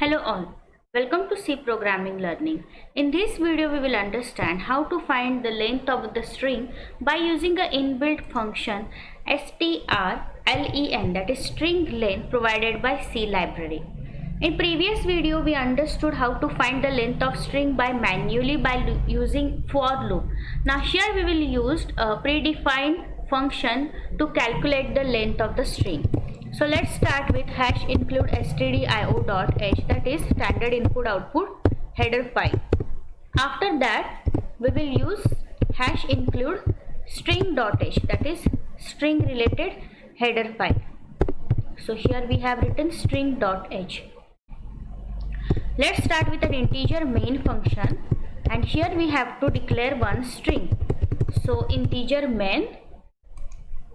Hello all, welcome to C Programming Learning. In this video we will understand how to find the length of the string by using an inbuilt function strlen, that is string length, provided by C library. In previous video we understood how to find the length of string manually by using for loop. Now here we will use a predefined function to calculate the length of the string. So let's start with hash include stdio.h, that is standard input output header file. After that we will use hash include string.h, that is string related header file. So here we have written string.h. Let's start with an integer main function, and here we have to declare one string. So integer main,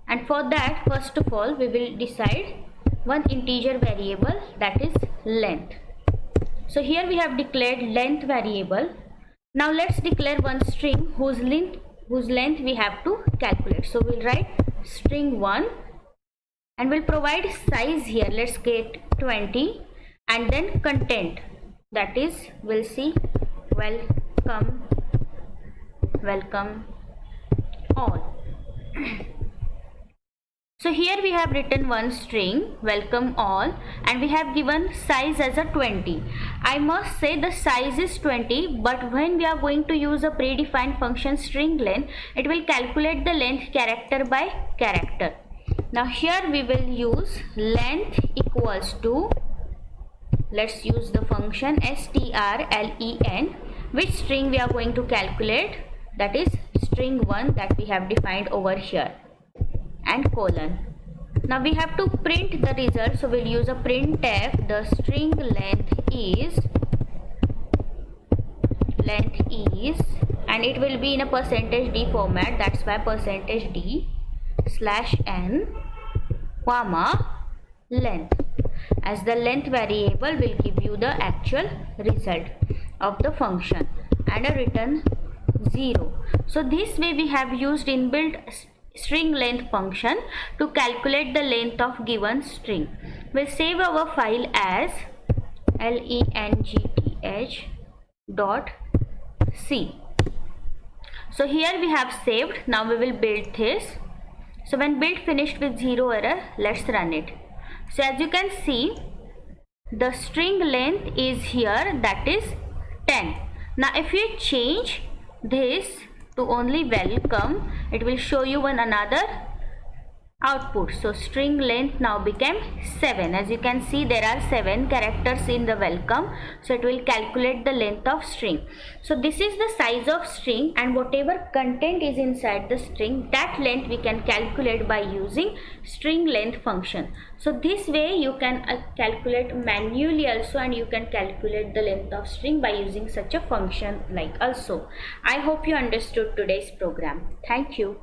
and for that first of all we will decide one integer variable, that is length. So here we have declared length variable. Now let's declare one string whose length we have to calculate. So we'll write string1 and we'll provide size here. Let's get 20, and then content, that is we'll see welcome all. So here we have written one string welcome all, and we have given size as a 20. I must say the size is 20, but when we are going to use a predefined function string length, it will calculate the length character by character. Now here we will use length equals to, let's use the function strlen, which string we are going to calculate, that is string1 that we have defined over here, and colon. Now we have to print the result, so we'll use a printf. The string length is, and it will be in a %d format, that's why %d/n comma length, as the length variable will give you the actual result of the function, and a return 0. So this way we have used inbuilt string length function to calculate the length of given string. We'll save our file as length.c. So here we have saved. Now we will build this. So when build finished with 0 error, let's run it. So as you can see, the string length is here, that is 10. Now if you change this to only welcome, it will show you another output. So string length now became 7. As you can see, there are 7 characters in the welcome, so it will calculate the length of string. So this is the size of string, and whatever content is inside the string, that length we can calculate by using string length function. So this way you can calculate manually also, and you can calculate the length of string by using such a function like also. I hope you understood today's program. Thank you.